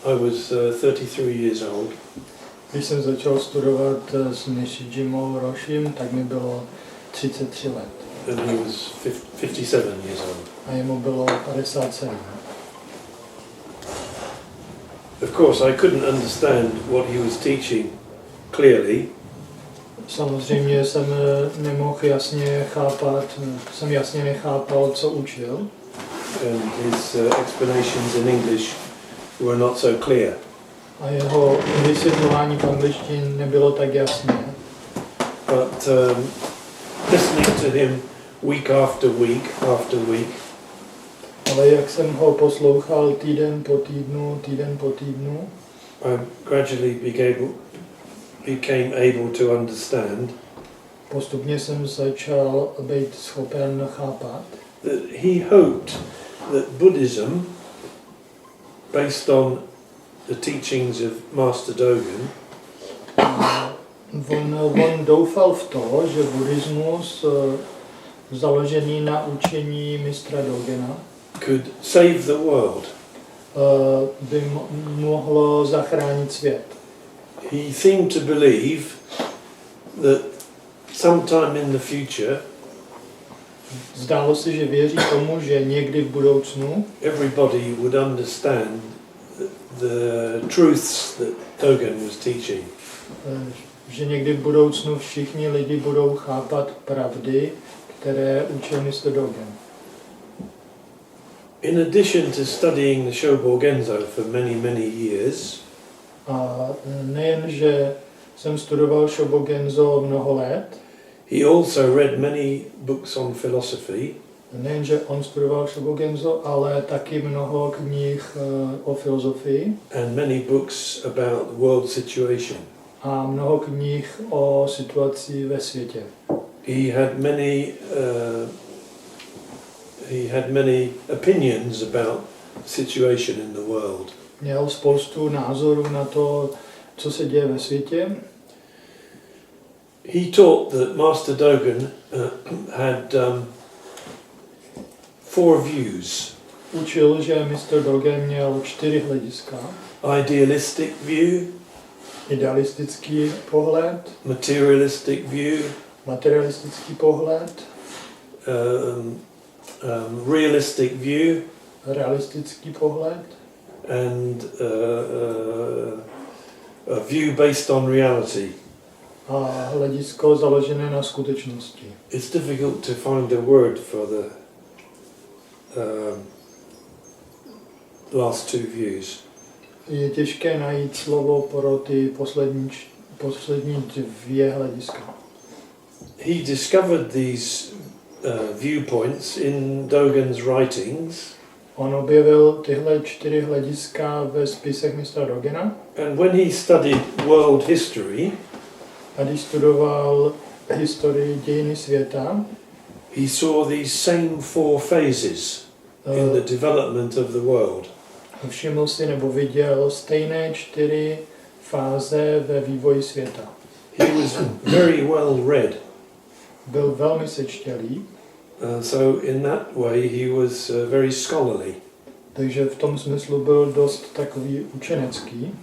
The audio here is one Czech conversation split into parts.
I was 33 years old. Když jsem začal studovat s Nishijimou Roshim, tak mi bylo 33 let. And he was 57 years old. A jemu bylo 57. Of course, I couldn't understand what he was teaching clearly. Samozřejmě jsem jasně nechápal, co učil. And his explanations in English were not so clear. A jeho vysvětlování v angličtině nebylo tak jasné. But listening to him week after week, ale jak jsem ho poslouchal týden po týdnu, I gradually became able to understand postupně jsem začal být schopen chápat, that he hoped that Buddhism, based on the teachings of Master Dogen, on doufal v to, že buddhismus založený na učení mistra Dogena could save the world. By mohlo zachránit svět. He seemed to believe that sometime in the future, zdálo se, že věří tomu, že někdy v budoucnu everybody would understand the truths that Dogen was teaching. Že někdy v budoucnu všichni lidi budou chápat pravdy, které učil Mr. Dogen. In addition to studying the Shobogenzo for many years, a nejen, že jsem studoval Shobogenzo mnoho let, he also read many books on philosophy. Nejen, že on studoval Shobogenzo, ale taky mnoho knih o filozofii. And many books about world situation. A mnoho knih o situaci ve světě. He had many opinions about situation in the world. Měl spoustu názorů na to, co se děje ve světě. He taught that Master Dogen had 4 views. Učil, že Mr. Dogen měl 4 hlediska. Idealistic view, idealistický pohled, materialistický pohled, realistic view, realistický pohled, and a view based on reality. A hledisko založené na skutečnosti. It's difficult to find a word for the last 2 views. Je těžké najít slovo pro ty poslední 2 hlediska. He discovered these viewpoints in Dogen's writings. On objevil tyhle 4 hlediska ve spisech mistra Dogena. And when he studied world history, a když studoval historii dějiny světa, he saw these same 4 phases in the development of the world. Všiml si nebo viděl stejné 4 fáze ve vývoji světa. He was very well read. Byl velmi sečtělý. So in that way he was very scholarly. Takže v tom smyslu byl dost takový učenecký.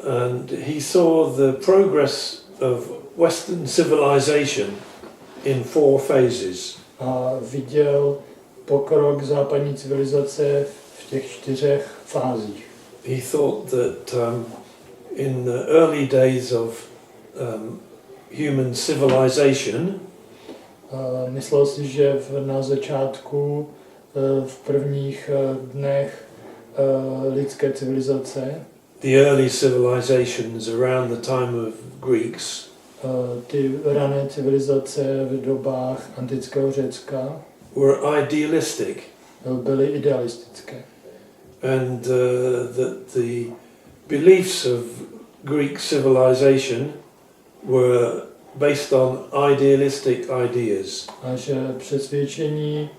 And he saw the progress of Western civilization in 4 phases. A viděl pokrok západní civilizace v těch 4 fázích. He thought that in the early days of human civilization, myslel si, že na začátku, v prvních dnech lidské civilizace, the early civilizations around the time of Greeks, ty rané civilizace v dobách antického Řecka, were idealistic. Byly idealistické. And that the beliefs of Greek civilization were based on idealistic ideas. A že přesvědčení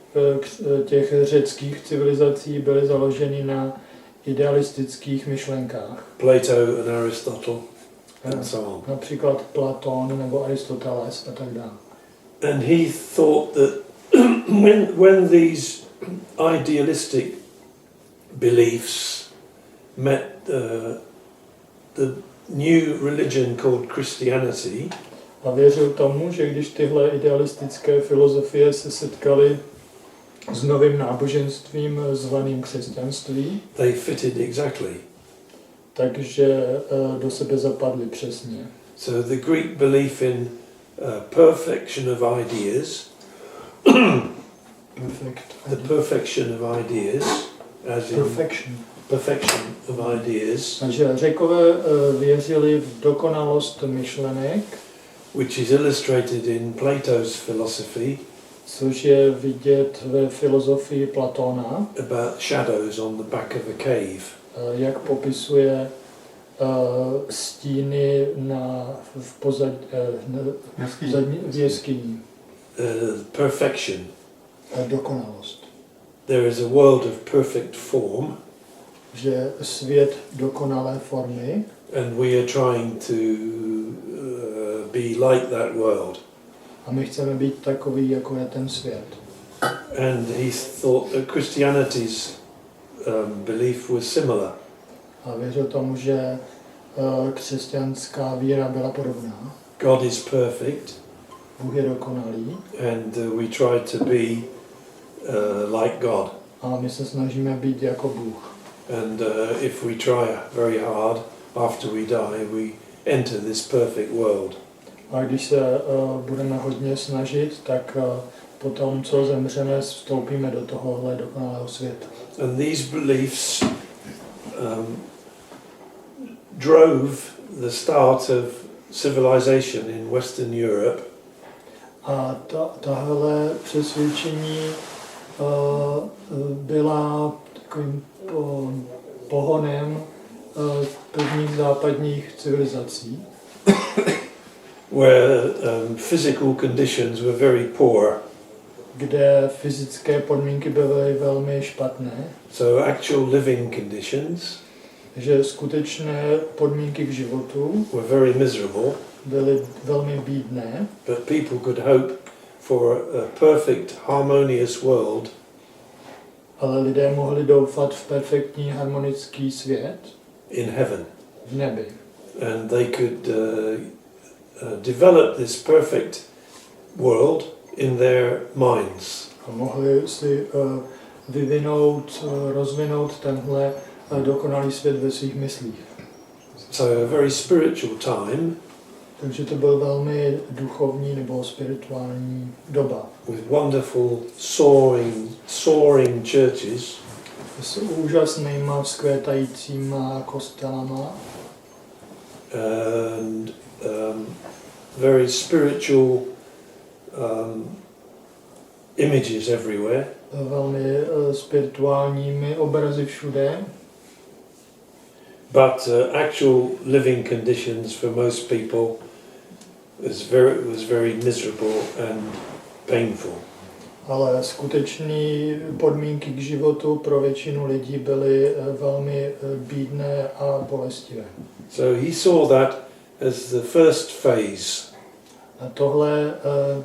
těch řeckých civilizací byly založeny na idealistických myšlenkách. Plato and Aristotle and so on. Například Platon nebo Aristoteles a tak dále. And he thought that when these idealistic beliefs met the new religion called Christianity, a věřil tomu, že když tyhle idealistické filozofie se setkaly s novým náboženstvím zvaným křesťanství, they fitted exactly. takže do sebe zapadly přesně. So the Greek belief in perfection of ideas, the perfection of ideas, as in perfection of ideas, takže Řekové věřili v dokonalost myšlenek, which is illustrated in Plato's philosophy, což je vidět ve filozofii Platóna, about shadows on the back of a cave. Jak popisuje stíny v pozadí v jeskyni. Perfection. Dokonalost. There is a world of perfect form, že svět dokonalé formy, and we are trying to be like that world. a my chceme být takový, jako je ten svět. And he thought that Christianity's belief was similar. A věřil tomu, že křesťanská víra byla podobná. God is perfect, Bůh je dokonalý and we try to be like God. a my se snažíme být jako Bůh. And if we try very hard, after we die, we enter this perfect world. A když se budeme hodně snažit, tak potom, co zemřeme, vstoupíme do tohohle dokonalého světa. And these beliefs drove the start of civilization in Western Europe. A tahle přesvědčení byla takovým pohonem prvních západních civilizací, where physical conditions were very poor. kde fyzické podmínky byly velmi špatné, So actual living conditions že skutečné podmínky k životu were very miserable, byly velmi bídné, but people could hope for a perfect, harmonious world ale lidé mohli doufat v perfektní harmonický svět in heaven. v nebi. And they could develop this perfect world in their minds. A mohli si rozvinout tenhle dokonalý svět ve svých myslích. So a very spiritual time Takže to byl velmi duchovní nebo spirituální doba. with wonderful soaring churches S úžasnýma vzkvétajícíma kostelama and very spiritual images everywhere. velmi spirituálními obrazy všude, But actual living conditions for most people was very miserable and painful. ale skutečné podmínky k životu pro většinu lidí byly velmi bídné a bolestivé. So he saw that as the first phase, A tohle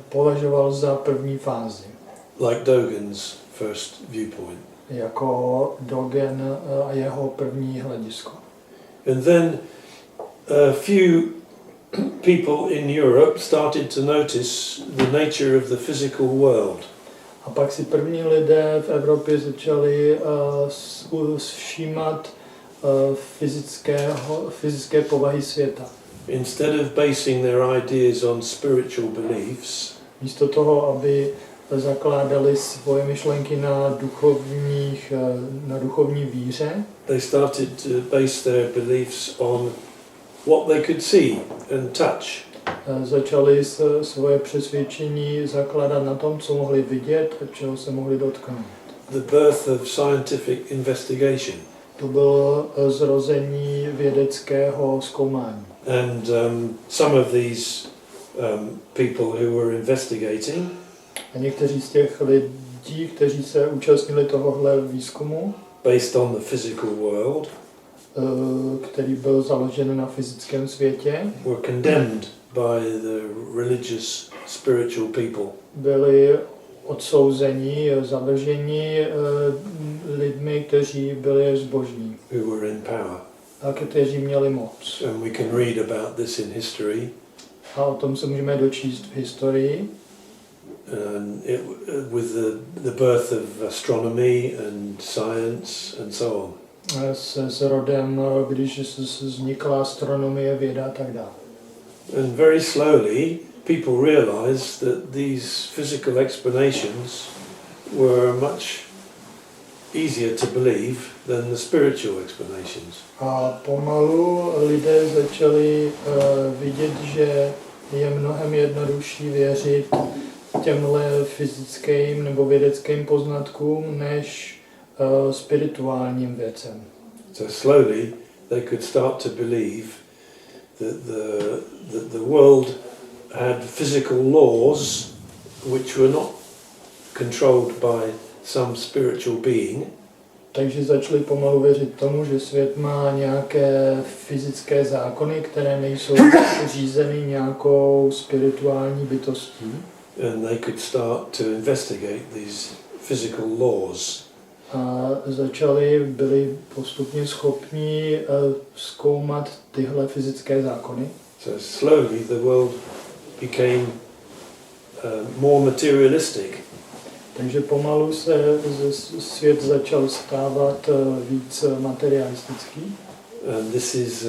považoval za první fázi, like Dogen's first viewpoint. jako Dogen a jeho první hledisko. And then a few people in Europe started to notice the nature of the physical world. A pak si první lidé v Evropě začali všímat fyzické povahy světa. Instead of basing their ideas on spiritual beliefs, Místo toho, aby zakládali svoje myšlenky na duchovní víře, they started to base their beliefs on what they could see and touch. začali svoje přesvědčení zakládat na tom, co mohli vidět a čeho se mohli dotknout. The birth of scientific investigation. To bylo zrození vědeckého zkoumání. And some of these people who were investigating A někteří z těch lidí, kteří se účastnili tohohle výzkumu, based on the physical world, který byl založen na fyzickém světě, were condemned by the religious spiritual people. byli odsouzeni, zavrženi lidmi, kteří byli zbožní who were in power. a kteří měli moc. And we can read about this in history. A o tom se můžeme dočíst v historii. With the birth of astronomy and science and so on. S rodem, když vznikla astronomie, věda a tak dále. And very slowly people realized that these physical explanations were much easier to believe than the spiritual explanations. A pomalu lidé začali vidět, že je mnohem jednodušší věřit těmhle fyzickým nebo vědeckým poznatkům než spirituálním věcem. So slowly they could start to believe that the world had physical laws which were not controlled by some spiritual being. Takže začali pomalu věřit tomu, že svět má nějaké fyzické zákony, které nejsou řízeny nějakou spirituální bytostí. And they could start to investigate these physical laws. A byli postupně schopni zkoumat tyhle fyzické zákony. So slowly the world became more materialistic. Takže pomalu se svět začal stávat víc materialistický. And this is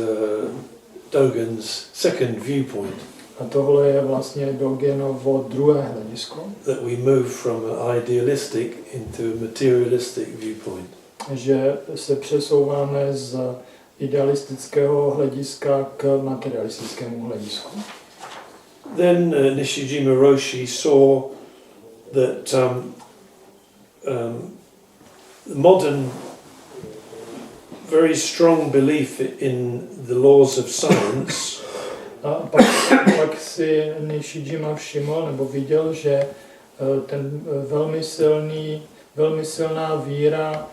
Dogen's second viewpoint. A tohle je vlastně Dogenovo druhé hledisko. That we move from an idealistic into a materialistic viewpoint. Že se přesouváme z idealistického hlediska k materialistickému hledisku. Then Nishijima Roshi saw that modern, very strong belief in the laws of science A pak si Nishijima všiml nebo viděl, že ten velmi silná víra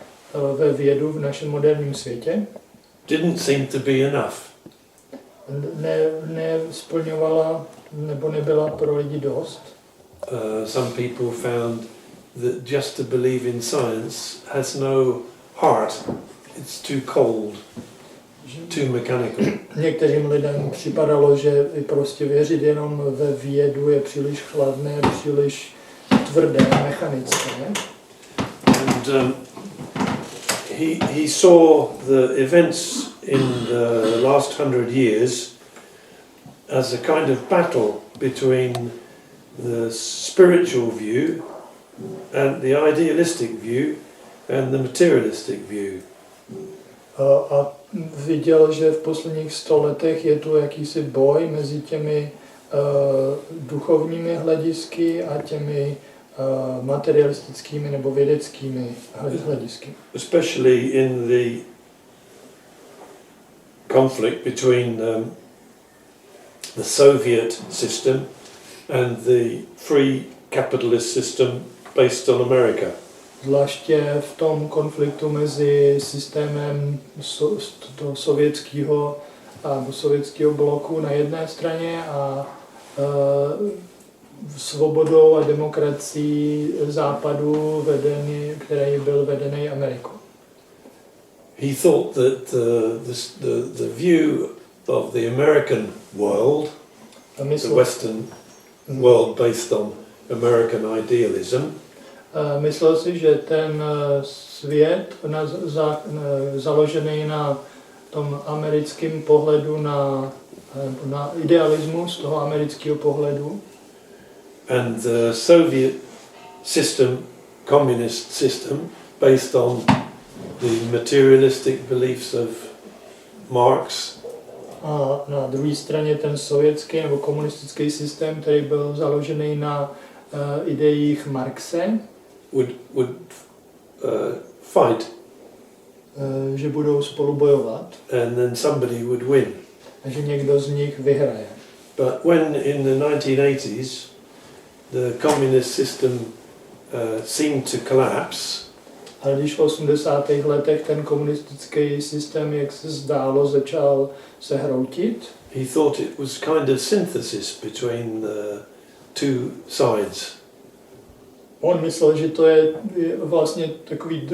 ve vědu v našem moderním světě didn't seem to be enough. nesplňovala nebo nebyla pro lidi dost. Some people found that just to believe in science has no heart. It's too cold, too mechanical. Některým lidem připadalo, že prostě věřit jenom ve vědu je příliš chladné, příliš tvrdé, mechanické. And he saw the events in the last 100 years as a kind of battle between the spiritual view and the idealistic view and the materialistic view. A viděl, že v posledních 100 letech je tu jakýsi boj mezi těmi duchovními hledisky a těmi materialistickými nebo vědeckými hledisky. Especially in the conflict between the Soviet system and the free capitalist system based on America. Zvláště v tom konfliktu mezi systémem sovětského bloku na jedné straně a svobodou a demokracií západu, který byl vedený Amerikou. He thought that the view of the American world, the Western world based on American idealism, myslel si, že ten svět založený na tom americkém pohledu, na idealismus toho amerického pohledu, and the Soviet system, communist system, based on the materialistic beliefs of Marx. A na druhé straně ten sovětský nebo komunistický systém, který byl založený na ideích Marxe, would fight, že budou spolu bojovat, and then somebody would win. a že někdo z nich vyhraje. But when in the 1980s the communist system seemed to collapse, Ale když v 80. letech ten komunistický systém, jak se zdálo, začal se hroutit, he thought it was kind of synthesis between the two sides. On myslel, že to je vlastně takový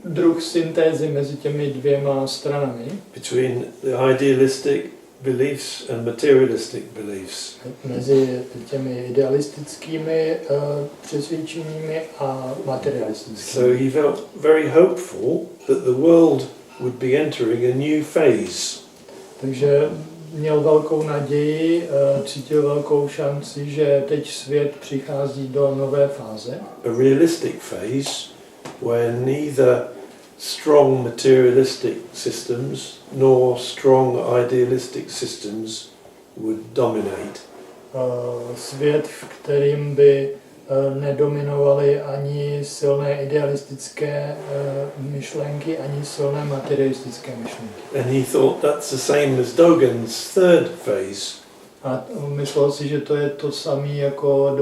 druh syntézy mezi těmi dvěma stranami. Between the idealistic beliefs and materialistic beliefs. Mezi těmi idealistickými přesvědčeními a materialistickými. So he felt very hopeful that the world would be entering a new phase. Takže měl velkou naději, cítil velkou šanci, že teď svět přichází do nové fáze. A realistic phase where neither strong materialistic systems nor strong idealistic systems would dominate. Svět, v kterým by nedominovaly ani silné idealistické myšlenky, ani silné materialistické myšlenky. And he thought that's the same as Dogen's third phase. A myslel si, že to je to samé jako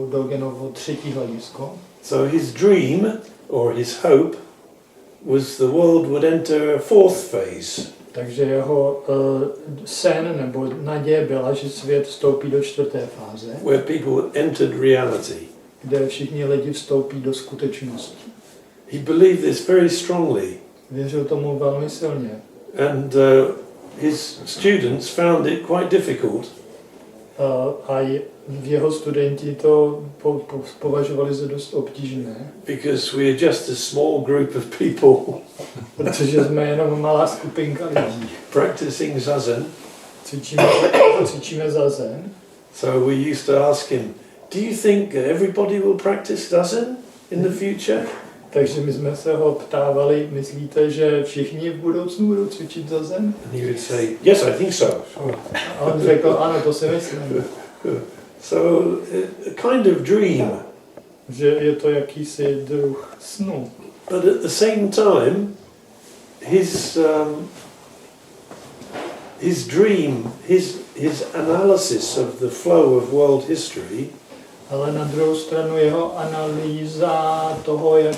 Dogenovo třetí hledisko. So his dream, or his hope, was the world would enter a fourth phase. Takže jeho sen nebo naděje byla, že svět vstoupí do čtvrté fáze, Where people entered reality. kde všichni lidi vstoupí do skutečnosti. He believed this very strongly. Věřil tomu velmi silně. And his students found it quite difficult. A jeho studenti to považovali za dost obtížné. Because we are just a small group of people Protože jsme jenom malá skupinka lidí. practicing zazen. Cvičíme zazen. So we used to ask him, do you think everybody will practice zazen in the future? Takže my jsme se ho ptávali, myslíte, že všichni v budoucnu budou cvičit zazen? And he would say, yes, I think so. A on řekl, ano, to si myslím. So a kind of dream. Že je to jakýsi druh snu. But at the same time, his dream, his analysis of the flow of world history, Ale na druhou stranu jeho analýza toho, jak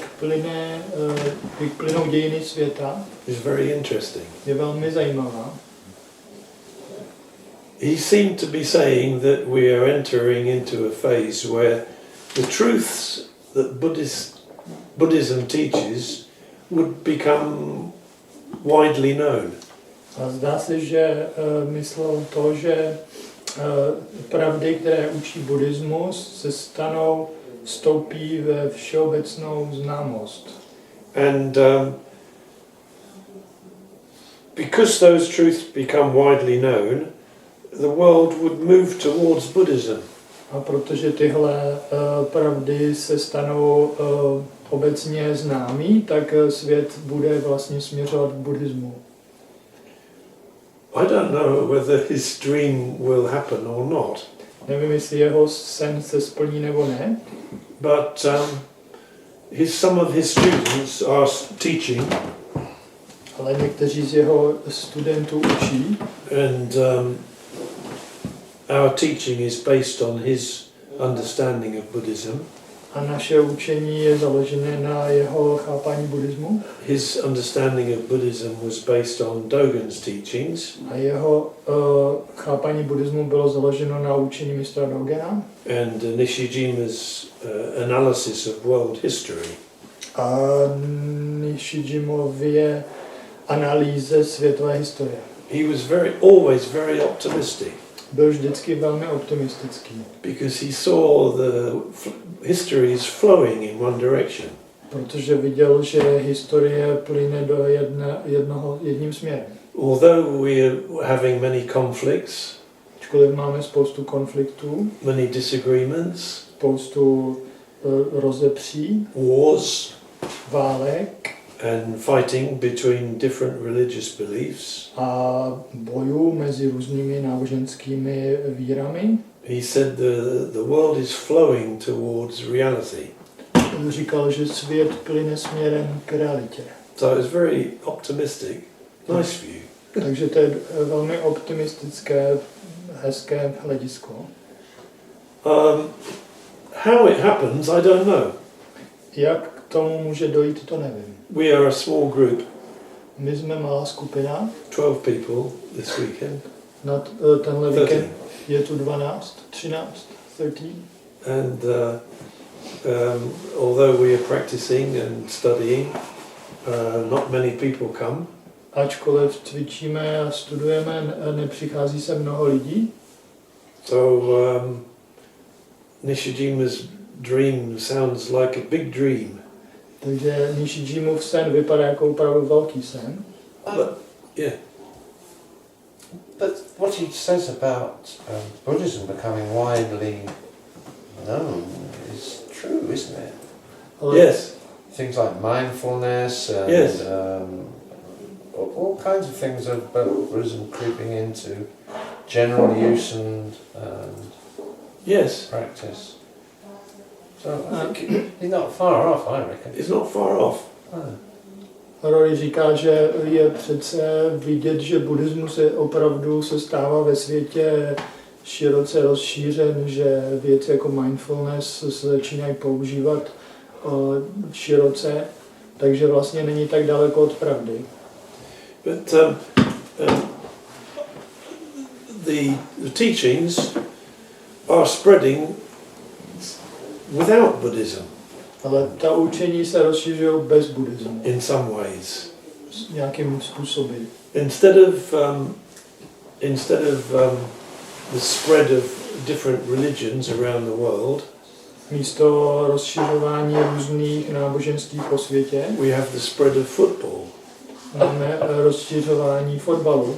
plynou dějiny světa, is very interesting. je velmi zajímavá. He seemed to be saying that we are entering into a phase where the truths that Buddhism teaches would become widely known. A zdá se, že myslel to, že pravdy, které učí buddhismus, vstoupí ve všeobecnou známost. And because those truths become widely known, the world would move towards Buddhism. A protože tyhle pravdy se stanou obecně známý, tak svět bude vlastně směřovat k buddhismu. I don't know whether his dream will happen or not. Nevím, jestli jeho sen se splní nebo ne. But some of his students are teaching. Ale někteří z jeho studentů učí. And our teaching is based on his understanding of Buddhism. A naše učení je založené na jeho chápání buddhismu. His understanding of Buddhism was based on Dogen's teachings. A jeho chápání buddhismu bylo založeno na učení mistra Dogena. And Nishijima's analysis of world history. A Nishijimově analýze světové historie. He was always very optimistic. Byl vždycky velmi optimistický. Because he saw the history is flowing in one direction. Protože viděl, že historie plyne do jedním směrem. Although we are having many conflicts, Ačkoliv máme spoustu konfliktů, many disagreements, spoustu rozepří, wars, válek and fighting between different religious beliefs, a bojů mezi různými náboženskými vírami, he said the world is flowing towards reality. on říkal, že svět plyne směrem k realitě. So it's very optimistic, nice view. Takže to je velmi optimistické, hezké hledisko. How it happens, I don't know. Jak k tomu může dojít, to nevím. We are a small group, My jsme malá skupina, 12 people this weekend, na tenhle 13. víkend je tu 13. And although we are practicing and studying, not many people come. Ačkoliv cvičíme a studujeme, nepřichází se mnoho lidí. So Nishijima's dream sounds like a big dream. Takže Nishijimův sen vypadá jako opravdu velký sen. But, yeah. But what he says about Buddhism becoming widely known is true, isn't it? Ale Yes. Things like mindfulness and Yes. All kinds of things of Buddhism creeping into general use and Yes. practice. So I think he's not far off, I reckon. It's not far off. Rory říká, že je přece vidět, že buddhismus je opravdu se stává ve světě široce rozšířen, že věci jako mindfulness se začínají používat široce, takže vlastně není tak daleko od pravdy. But the teachings are spreading without Buddhism Ale ta učení se rozšiřují bez buddhismu. in some ways. Nějakým způsobem. Instead of the spread of different religions around the world, Místo rozšiřování různých náboženství po světě we have the spread of football. máme rozšiřování fotbalu.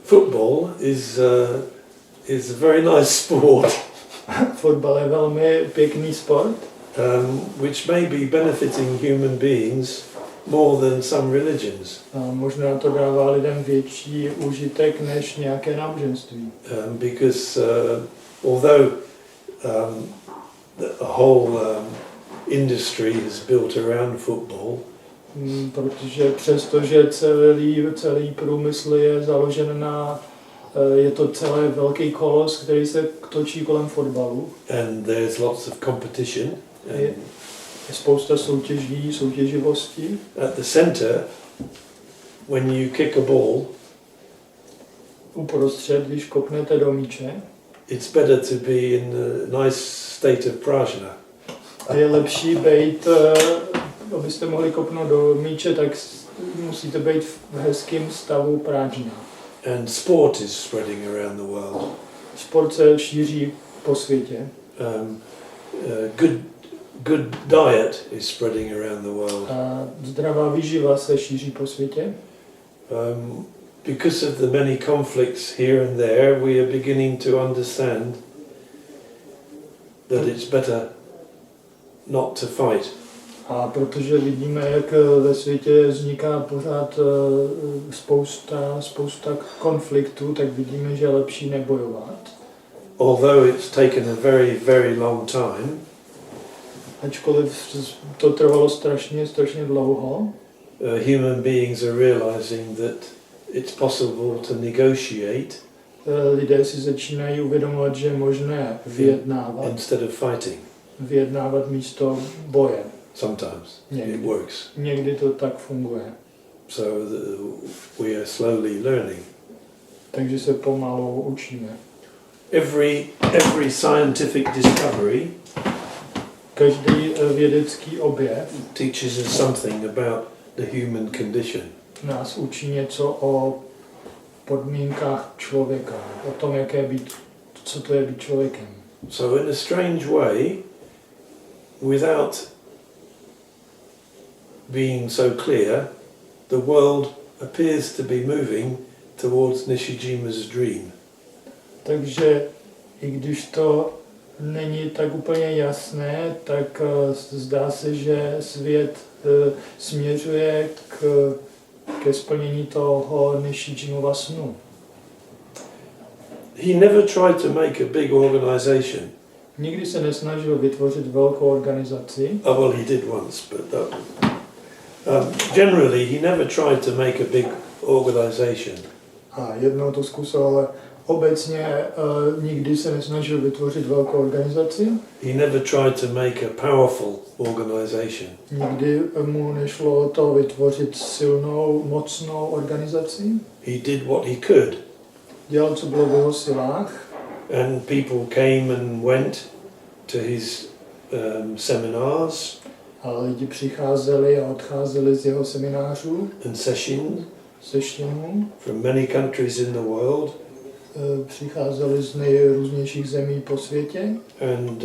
Football is a very nice sport, Fotbal je velmi pěkný sport, which may be benefiting human beings more than some religions, a možná to dává lidem větší užitek než nějaké náboženství. because although the whole industry is built around football, Protože přestože celý průmysl je založen na, je to celé velký kolos, který se točí kolem fotbalu. and there's lots of competition, Je spousta soutěživosti. at the center, when you kick a ball, Uprostřed, když kopnete do míče, it's better to be in a nice state of prajna. a je lepší být, abyste mohli kopnout do míče, tak musíte být v hezkém stavu prážna. And sport is spreading around the world. Sport se šíří po světě. Good diet is spreading around the world. A zdravá výživa se šíří po světě. Because of the many conflicts here and there, we are beginning to understand that it's better not to fight. A protože vidíme, jak ve světě vzniká pořád spousta konfliktů, tak vidíme, že je lepší nebojovat. Although it's taken a very, very long time, Ačkoliv to trvalo strašně dlouho, human beings are realizing that it's possible to negotiate lidé si začínají uvědomovat, že je možné instead of fighting. vyjednávat místo boje. Sometimes Někdy. it works. Někdy to tak funguje. So we are slowly learning. Takže se pomalu učíme. Every scientific discovery Každý vědecký objev teaches us something about the human condition. nás učí něco o podmínkách člověka, o tom, co to je být člověkem. So in a strange way, without being so clear, the world appears to be moving towards Nishijima's dream. Takže i když to není tak úplně jasné, tak zdá se, že svět směřuje ke splnění toho Nishijimova snu. He never tried to make a big organization. Nikdy se nesnažil vytvořit velkou organizaci. Well, he did once, but generally he never tried to make a big organization. A jednou to zkusil, ale obecně nikdy se nesnažil vytvořit velkou organizaci. He never tried to make a powerful organization. Nikdy mu nešlo o to vytvořit silnou, mocnou organizaci. He did what he could. Dělal, co bylo v jeho silách. And people came and went to his seminars A lidi přicházeli a odcházeli z jeho seminářů, and sessions seštěnů. from many countries in the world. Přicházeli z nejrůznějších zemí po světě. And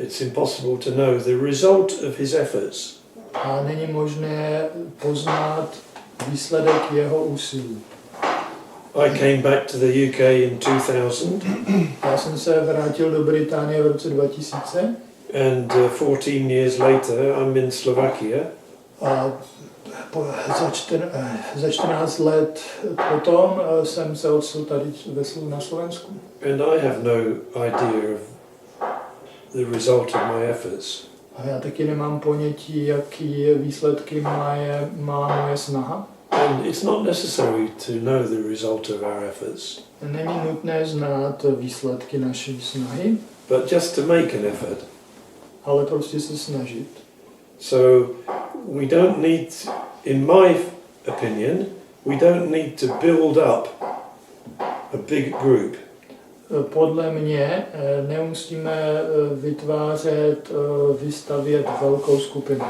it's impossible to know the result of his efforts. A není možné poznat výsledek jeho úsilí. I came back to the UK in 2000. Já jsem se vrátil do Británie v roce 2000 And 14 years later, I'm in Slovakia. a za 14 let potom jsem se odsil tady na Slovensku. And I have no idea of the result of my efforts. A já taky nemám ponětí, jaký výsledky má moje snaha. And it's not necessary to know the result of our efforts, Není nutné znát výsledky naší snahy, but just to make an effort. ale prostě se snažit. So we don't need, in my opinion, we don't need to build up a big group. Podle mě nemusíme vystavět velkou skupinu.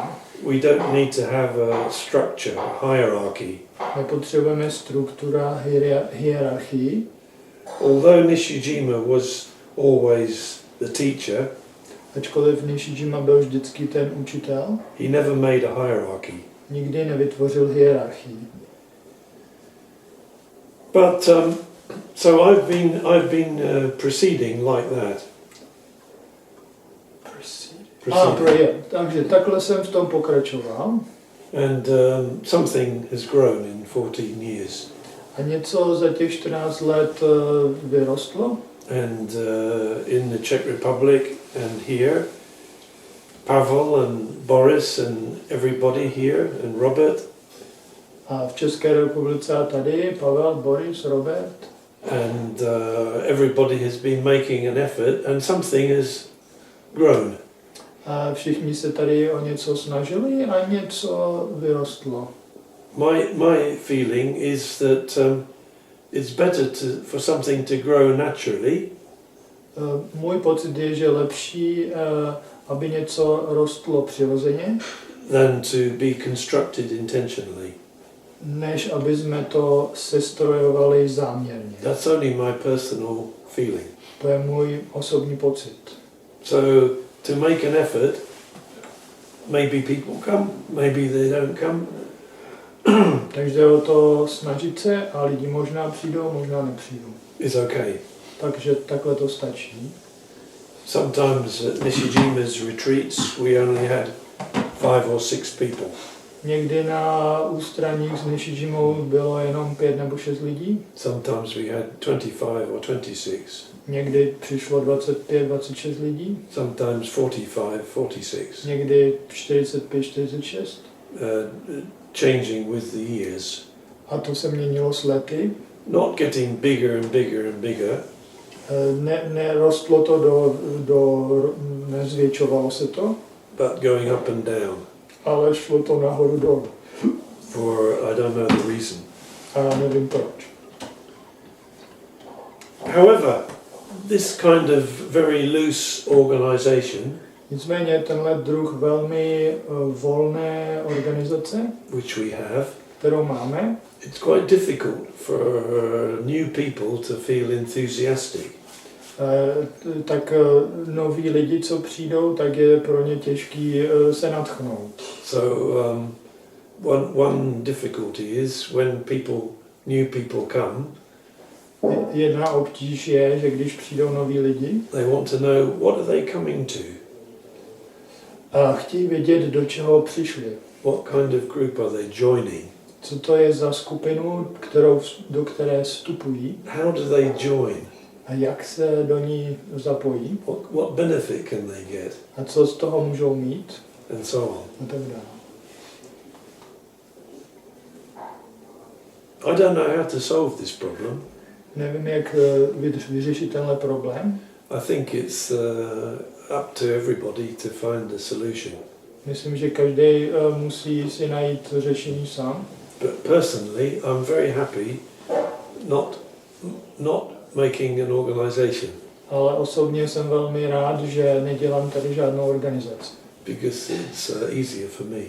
We don't need to have a structure, a hierarchy. Nepotřebujeme struktura, hierarchii. Although Nishijima was always the teacher, Ačkoliv Nishijima byl vždycky ten učitel, he never made a hierarchy. nikdy nevytvořil hierarchii. But so I've been proceeding like that. Takže takhle jsem v tom pokračoval. And something has grown in 14 years. A něco za těch 14 let vyrostlo. And in the Czech Republic and here, Pavel and Boris and everybody here and Robert. A v České republice a tady Pavel, Boris, Robert. And everybody has been making an effort and something has grown. A všichni se tady o něco snažili a něco vyrostlo. My feeling is that it's better for something to grow naturally. Můj pocit je, že lepší, aby něco rostlo přirozeně, than to be constructed intentionally. Než aby jsme to sestrojovali záměrně. That's only my personal feeling. To je můj osobní pocit. So to make an effort, maybe people come, maybe they don't come. Takže o to snažit se a lidi možná přijdou, možná nepřijdou. Is okay. Takže takhle to stačí. Sometimes at Nishijima's retreats we only had 5 or 6 people. Někdy na ústraních s Nishijimou bylo jenom 5 nebo 6 lidí. Sometimes we had 25 or 26. Někdy přišlo 25, 26 lidí. Sometimes 45, 46. Někdy 45, 46. Changing with the years. A to se měnilo s lety. Not getting bigger and bigger and bigger. Nerostlo to nezvětšovalo se to. But going up and down. Ale šlo to nahoru dolů. For I don't know the reason. A nevím proč. However, this kind of very loose organization, Nicméně tenhle druh velmi volné organizace, which we have, kterou máme, it's quite difficult for new people to feel enthusiastic. Tak noví lidi, co přijdou, tak je pro ně těžký se nadchnout. So one difficulty is when new people come. Jedna obtíž je, že když přijdou noví lidi, they want to know what are they coming to. A chtějí vědět, do čeho přišli. What kind of group are they joining? Co to je za skupinu, do které vstupují? How do they join? A jak se do ní zapojí? What benefit can they get? A co z toho můžou mít? And so on. A tak dále. I don't know how to solve this problem. Nevím, jak vyřešit tenhle problém. I think it's up to everybody to find a solution. Myslím, že každý musí si najít řešení sám. But personally, I'm very happy not making an organization. Ale osobně jsem velmi rád, že nedělám tady žádnou organizaci. because it's easier for me.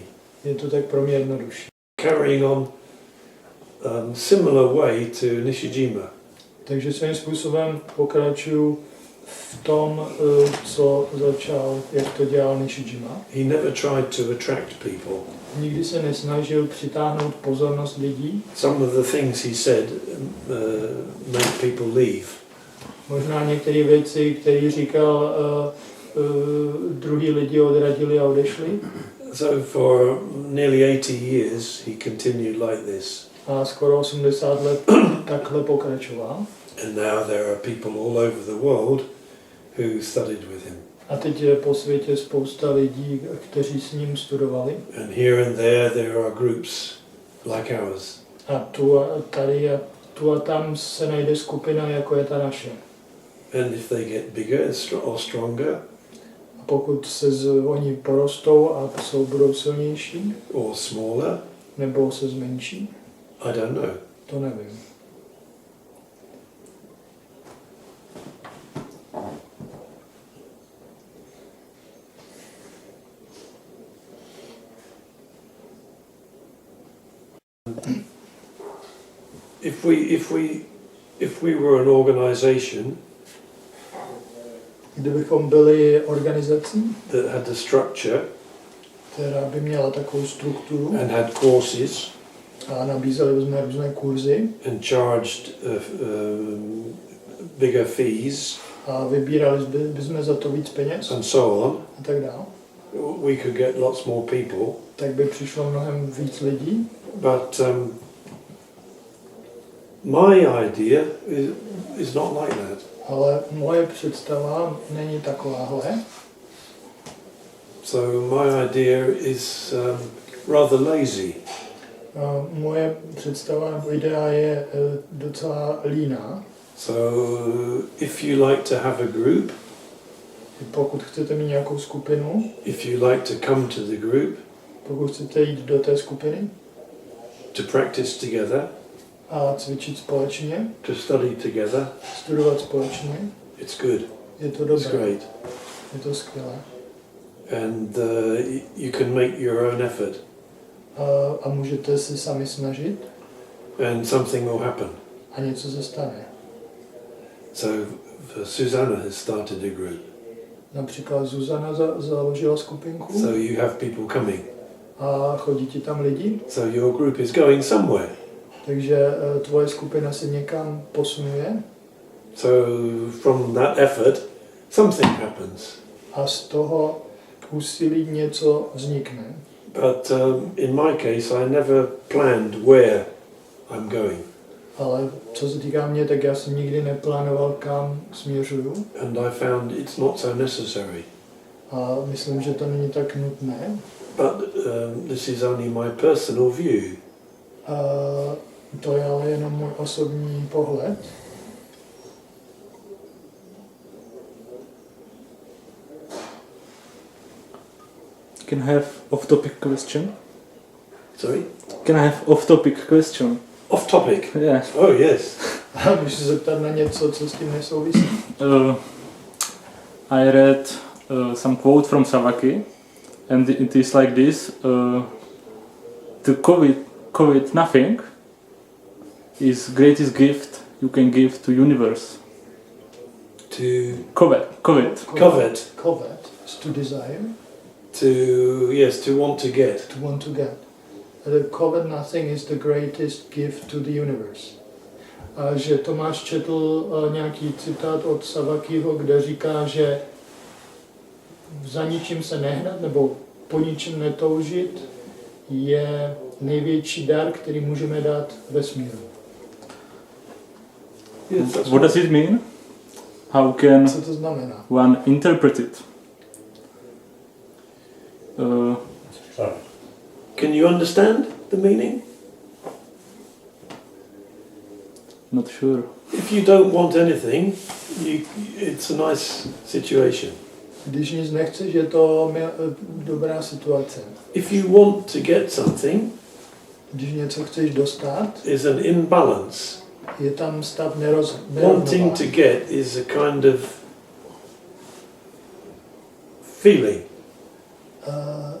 Je to tak pro mě jednodušší. Carrying on similar way to Nishijima. Takže svým způsobem pokračuju v tom, co začal, jak to dělal Nishijima. He never tried to attract people. Nikdy se nesnažil přitáhnout pozornost lidí. Some of the things he said made people leave. Možná některé věci, které říkal, druhý lidi odradili a odešli. So for nearly 80 years he continued like this. A skoro 80 let takhle pokračoval. And now there are people all over the world who studied with him. A teď je po světě spousta lidí, kteří s ním studovali. And here and there are groups like ours. A tu a tady a tu a tam se najde skupina, jako je ta naše. And if they get bigger or stronger, A pokud oni porostou a budou silnější, or smaller, nebo se zmenší, I don't know. to nevím. If we were an organization Kdybychom byli organizací, that had the structure která by měla takovou strukturu and had courses a nabízeli bychom různé kurzy and charged bigger fees a vybírali bychom za to víc peněz and so on, a tak dále, we could get lots more people. tak by přišlo mnohem víc lidí. But my idea is not like that. Ale moje představa není takováhle. So my idea is rather lazy. Moje představa, idea je docela líná. So if you like to have a group, Pokud chcete mít nějakou skupinu, if you like to come to the group, pokud chcete jít do té skupiny to practice together, a cvičit společně, to study together, studovat společně, it's good. je to It's dobré, great. je to skvělé. And you can make your own effort A můžete se sami snažit and something will happen. a něco se stane. So Susanna has started a group. Například Zuzana založila skupinku So you have people coming. a chodí ti tam lidi, So your group is going somewhere. takže tvoje skupina se někam posunuje So from that effort, something happens. a z toho úsilí něco vznikne. But in my case, I never planned where I'm going. Ale co se týká mě, tak já jsem nikdy neplánoval, kam směřuju. And I found it's not so necessary. A myslím, že to není tak nutné. But this is only my personal view. A to je ale jenom můj osobní pohled. Can I have off-topic question? Sorry? Can I have off-topic question? Off topic? Yeah. Oh, yes. A můžu se zeptat na něco, co s tím nesouvisí. I read some quote from Savaki, and it is like this: the COVID nothing is greatest gift you can give to universe. To COVID. covet. Covet is to desire, To want to get. to want to get. The covet nothing is the greatest gift to the universe. A že Tomáš četl nějaký citát od Savakiho, kde říká, že za ničím se nehnat nebo po ničem netoužit je největší dar, který můžeme dát vesmíru. Yes, that's What does it mean? How can Co to znamená? one interpret it? Sorry. Can you understand the meaning? Not sure. If you don't want anything, it's a nice situation. Když nic nechceš, je to dobrá situace. If you want to get something, Když něco chceš dostat, is an imbalance. je tam stav Wanting to get is a kind of feeling.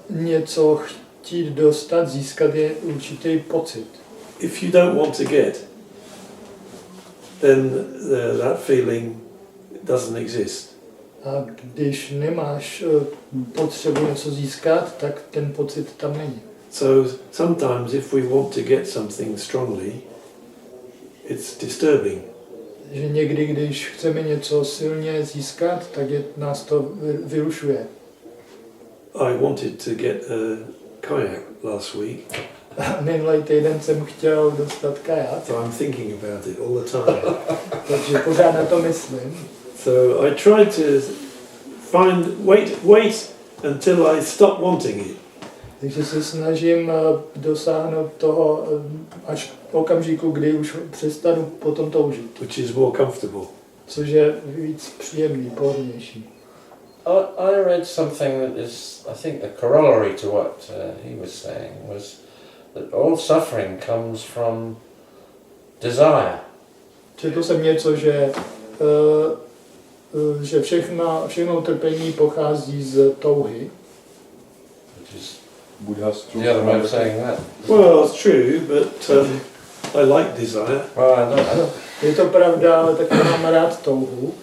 Něco chtít dostat, získat je určitý pocit. If you don't want to get, then that feeling doesn't exist. A když nemáš potřebu něco získat, tak ten pocit tam není. So sometimes if we want to get something strongly, it's disturbing. Že někdy, když chceme něco silně získat, tak nás to vyrušuje. I wanted to get a kayak last week. Minulý týden jsem chtěl dostat kajak, So I'm thinking about it all the time. takže pořád na to myslím. So I tried to wait until I stop wanting it. Takže se snažím dosáhnout toho až okamžiku, kdy už přestanu potom toužit. Which is more comfortable. Což je víc příjemný, pohodlnější. I read something that is, I think, a corollary to what he was saying, was that all suffering comes from desire. Četl jsem něco, že všechno utrpení pochází z touhy. Which is Buddha's the other way of saying that. Well, it's true, but I like desire. Well, I don't, Je to pravda, ale taky mám rád touhu.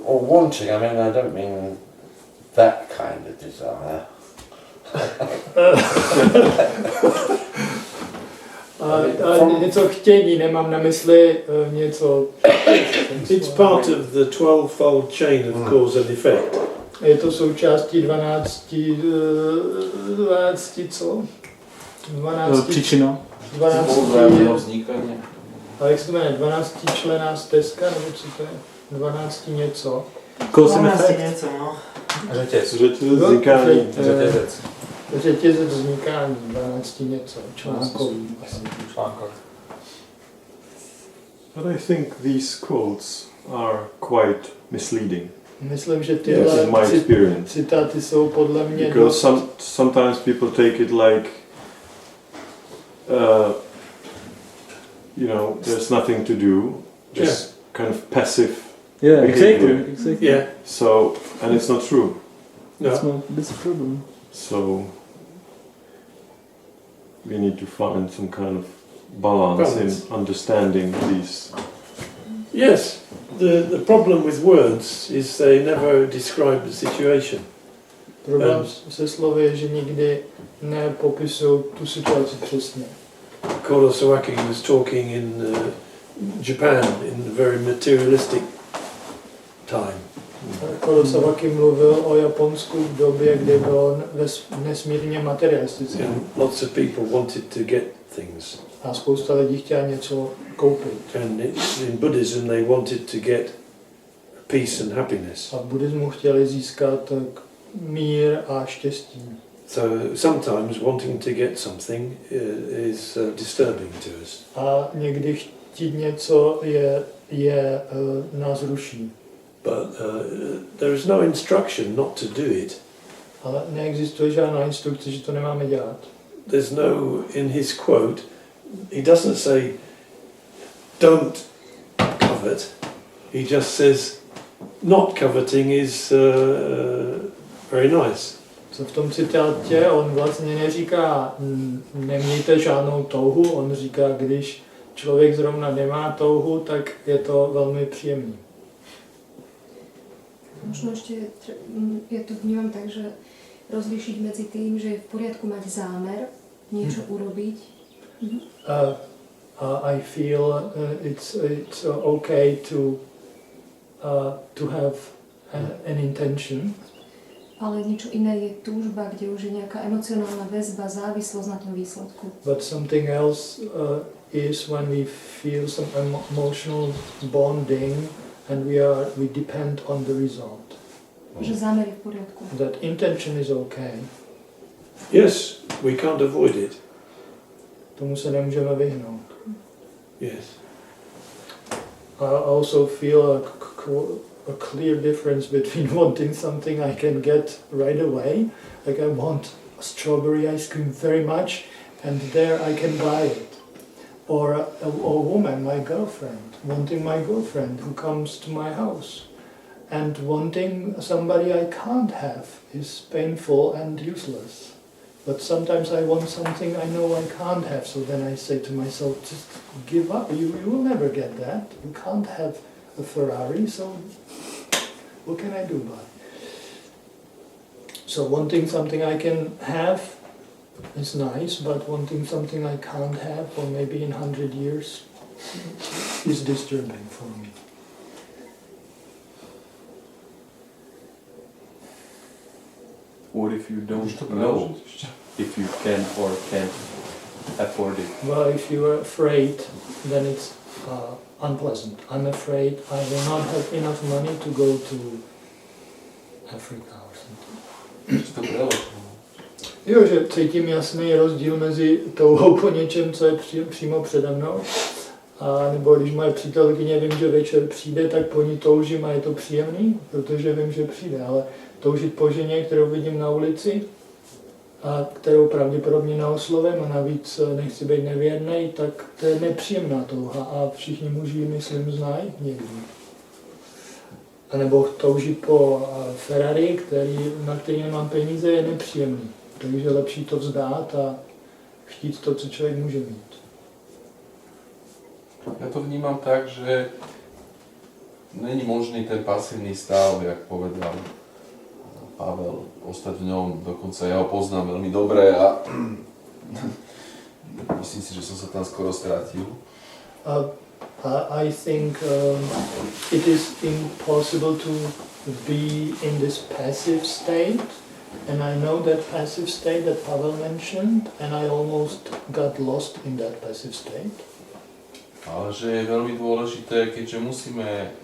or wanting, I mean, I don't mean that kind of desire. A něco chtění, nemám na mysli něco. It's part of the 12-fold chain of cause and effect. Je to součástí 12 co? 12 Příčina. 12 vznikání. a jak se to jmenuje? 12 člená stezka, nebo co to je? 12 něco. Cause and effect. něco, no. Řetěz vznikání. Řetězec. Řetězec vznikání, 12 něco, článkový. But I think these quotes are quite misleading. Myslím, že Yes, tyhle in my experience. citáty jsou podle mě Because sometimes people take it like, there's nothing to do, just kind of passive. Yeah, behavior. exactly. Yeah. So, and it's not true. That's a problem. So, we need to find some kind of balance in understanding these. Yes. The problem with words is they never describe the situation. Problém se slovy je, že nikdy nepopisují tu situaci přesně. Kurosawaki was talking in Japan in a very materialistic time. Kurosawaki mluvil o Japonsku v době, kdy bylo nesmírně materialistické. And lots of people wanted to get things. A spousta lidí chtěla něco koupit. And in Buddhism they wanted to get peace and happiness. A v buddhismu chtěli získat mír a štěstí. So sometimes wanting to get something is disturbing to us. A někdy chtít něco nás ruší. But there is no instruction not to do it. Ale neexistuje žádná instrukce, že to nemáme dělat. There's no, in his quote, he doesn't say, don't covet. He just says, not coveting is very nice. Co v tom citátě, on vlastně neříká, nemějte žádnou touhu, on říká, když člověk zrovna nemá touhu, tak je to velmi příjemný. Možno ešte ja to vnímam tak, že rozlíšiť medzi tým, že je v poriadku mať zámer, niečo urobiť. I feel it's okay to have an intention. Ale niečo iné je túžba, kde už je nejaká emocionálna väzba, závislosť na tom výsledku. But something else is when we feel some emotional bonding and we depend on the result. Že zámer je v poriadku. That intention is okay. Yes, we can't avoid it. Tomu se nemůžeme vyhnout. Yes. I also feel a clear difference between wanting something I can get right away, like I want a strawberry ice cream very much, and there I can buy it. Or a woman, my girlfriend, wanting my girlfriend who comes to my house. And wanting somebody I can't have is painful and useless. But sometimes I want something I know I can't have, so then I say to myself, just give up, you will never get that. You can't have a Ferrari, so what can I do about it? So wanting something I can have is nice, but wanting something I can't have, or maybe in 100 years, is disturbing for me. What if you don't know if you can or can't afford it? Well, if you are afraid, then it's unpleasant. I'm afraid I will not have enough money to go to Africa or something. Jo, že cítím jasný rozdíl mezi touhou po něčem, co je přímo přede mnou, a nebo když moje přítelkyně vím, že večer přijde, tak po ní toužím a je to příjemný, protože vím, že přijde, ale toužit po ženě, kterou vidím na ulici a kterou pravděpodobně neoslovím a navíc nechci být nevěrnej, tak to je nepříjemná touha a všichni muži, myslím, znají někdy. A nebo toužit po Ferrari, na který nemám peníze, je nepříjemný. Takže je lepší to vzdát a chtít to, co člověk může mít. Ja to vnímam tak, že není možný ten pasívny stav, jak povedal Pavel, ostať v ňom, dokonca ja ho poznám veľmi dobre a myslím si, že som sa tam skoro stratil. I think it is impossible to be in this passive state, and I know that passive state that Pavel mentioned, and I almost got lost in that passive state. Ale že je veľmi dôležité, keďže musíme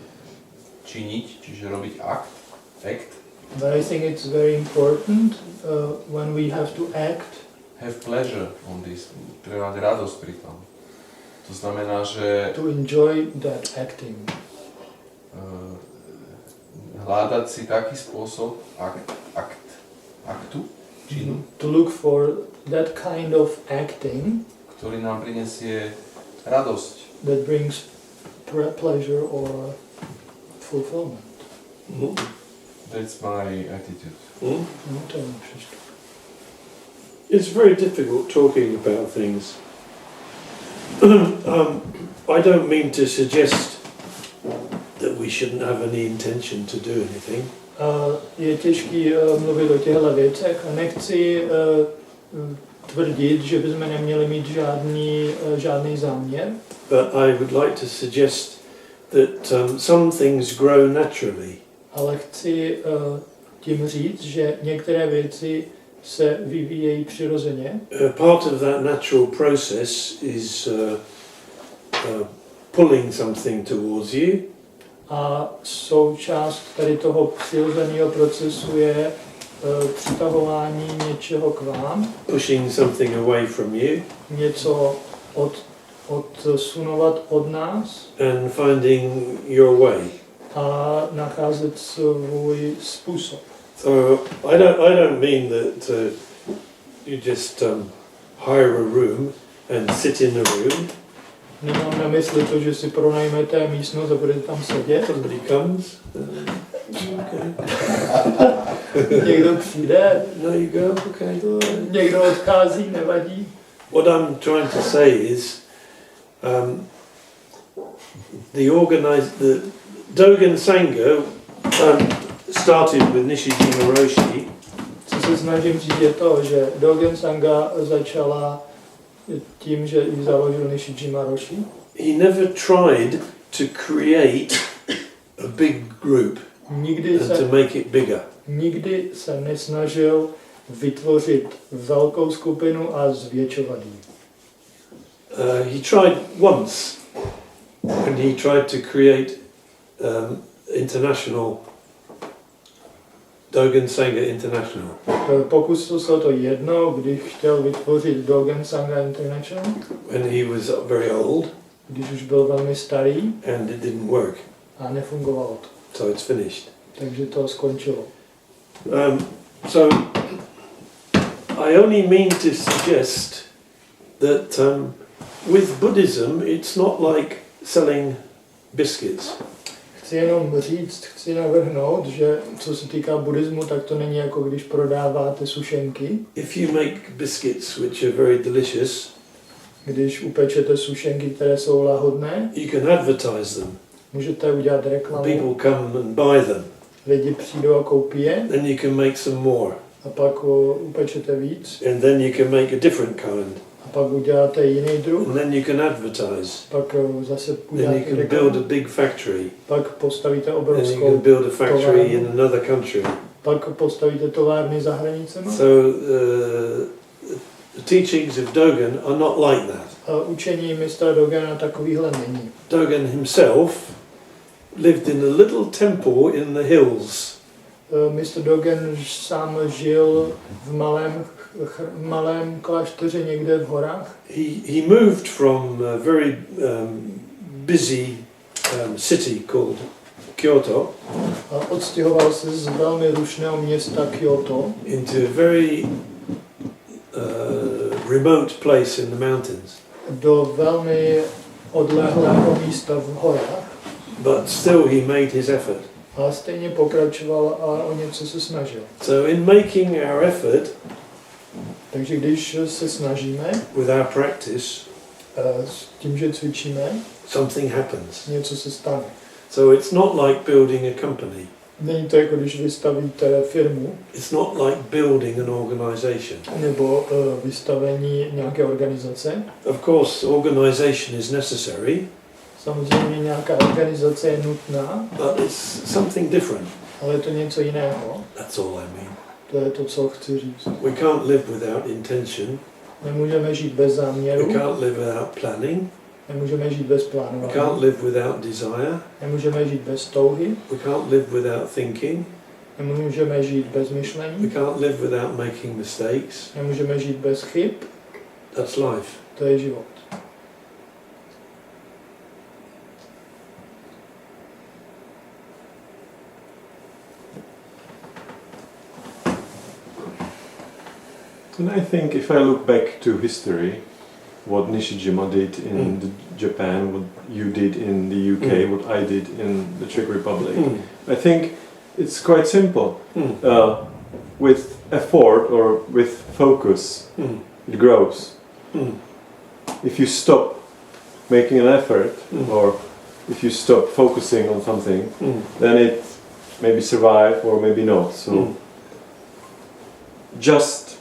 činiť, čiže robiť act. But I think it's very important when we have to act. Have pleasure on this, treba mať radosť pri tom. To znamená, že to enjoy that acting. Hľadať si taký spôsob aktu, činu. To look for that kind of acting, ktorý nám prinesie radosť. That brings pleasure or fulfillment. That's my attitude. It's very difficult talking about things. I don't mean to suggest that we shouldn't have any intention to do anything. Je těžký mluvit o těchto věcech a nechci tvrdit, že bychom neměli mít žádný záměr. But I would like to suggest that some things grow naturally. Ale chci tím říct, že některé věci se vyvíjejí přirozeně. Part of that natural process is pulling something towards you. A součást tady toho přirozeného procesu je přitahování něčeho k vám. Pushing something away from you. Něco odsunovat od nás. And finding your way. A nacházet svůj způsob. So I don't mean that you just hire a room and sit in the room. Nemám na mysli to, že si pronajmete místnost a budete tam sedět. Somebody comes. Okay. Někdo přijde. No, you go. Okay. Někdo odchází, nevadí. What I'm trying to say is, the Dogen Sangha started with Nishijima Roshi. Co se snažím říct je to, že Dogen Sangha začala tím, že ji založil Nishijima Roshi. He never tried to create a big group and to make it bigger. Nikdy se nesnažil vytvořit velkou skupinu a zvětšovat ji. He tried once, and he tried to create international Dogen Sangha International. Pokusil se to jedno, když chtěl vytvořit Dogen Sangha International. When he was very old. Když už byl velmi starý. And it didn't work. A nefungovalo to. So it's finished. Takže to skončilo. So I only mean to suggest that with Buddhism it's not like selling biscuits. chci jenom říct, chci navrhnout, že co se týká buddhismu, tak to není jako když prodáváte sušenky. If you make biscuits which are very delicious, Když upečete sušenky, které jsou lahodné, you can advertise them. můžete udělat reklamu. People come and buy them. Lidi přijdou a koupí je Then you can make some more. a pak upečete víc And then you can make a different kind. a pak uděláte jiný druh. And then you can advertise. Pak zase Then you uděláte can build reklamu. a big factory. Pak postavíte Then you can obrovskou, build a factory in another country. pak postavíte továrny za hranicemi. So the teachings of Dogen are not like that. A učení mistra Dogena takovýhle není. Dogen himself lived in a little temple in the hills. Mistr Dogen sám žil v malém klášteře někde v horách. He moved from a very busy city called Kyoto A odstěhoval se z velmi rušného města Kyoto into a very remote place in the mountains. do velmi odlehlého místa v horách. But still he made his effort. A stejně pokračoval a o něco se snažil. So in making our effort Takže když se snažíme with our practice, s tím, že cvičíme, something happens. něco se stane. So it's not like building a company. Není to jako když vystavíte firmu It's not like building an organization. nebo vystavení nějaké organizace. Of course, organization is necessary, Samozřejmě nějaká organizace je nutná, but it's something different. ale je to něco jiného. That's all I mean. To je to, co chci říct. We can't live without intention. Nemůžeme žít bez We záměru, can't live without planning. nemůžeme žít bez We plánování, can't live without desire. nemůžeme žít bez touhy, We can't live without thinking. nemůžeme žít bez We myšlení, can't live without making mistakes. nemůžeme žít bez chyb, That's life. to je život. And I think if I look back to history, what Nishijima did in Japan, what you did in the UK, what I did in the Czech Republic, I think it's quite simple. With effort or with focus, it grows. If you stop making an effort, or if you stop focusing on something, then it maybe survive or maybe not. So just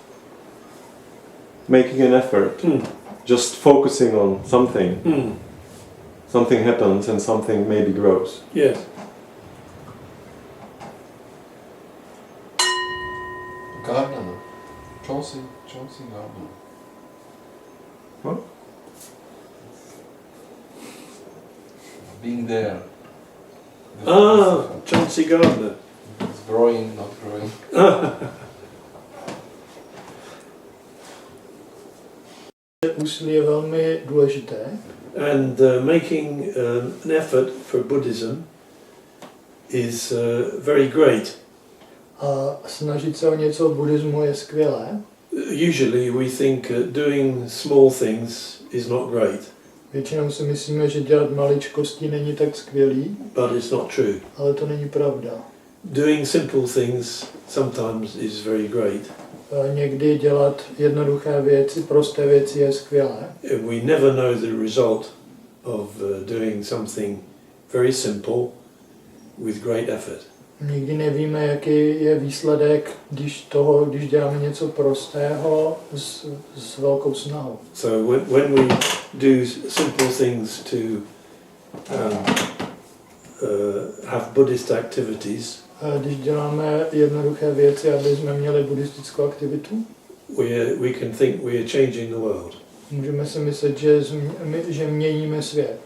making an effort, just focusing on something, something happens and something maybe grows. Yes. Gardener. Chauncey Gardner. What? Being there. Chauncey Gardner. It's growing, not growing. Úsilí je velmi důležité And making an effort for Buddhism is very great. a snažit se o něco v buddhismu je skvělé. Usually we think doing small things is not great, Většinou si myslíme, že dělat maličkosti není tak skvělý, but it's not true. ale to není pravda. Doing simple things sometimes is very great. Někdy dělat jednoduché věci, prosté věci je skvělé. We never know the result of doing something very simple with great effort. Nikdy nevíme, jaký je výsledek, když děláme něco prostého s velkou snahou. So when we do simple things to have Buddhist activities, Když děláme jednoduché věci, aby jsme měli buddhistickou aktivitu, we can think we are changing the world. můžeme si myslet, že měníme svět.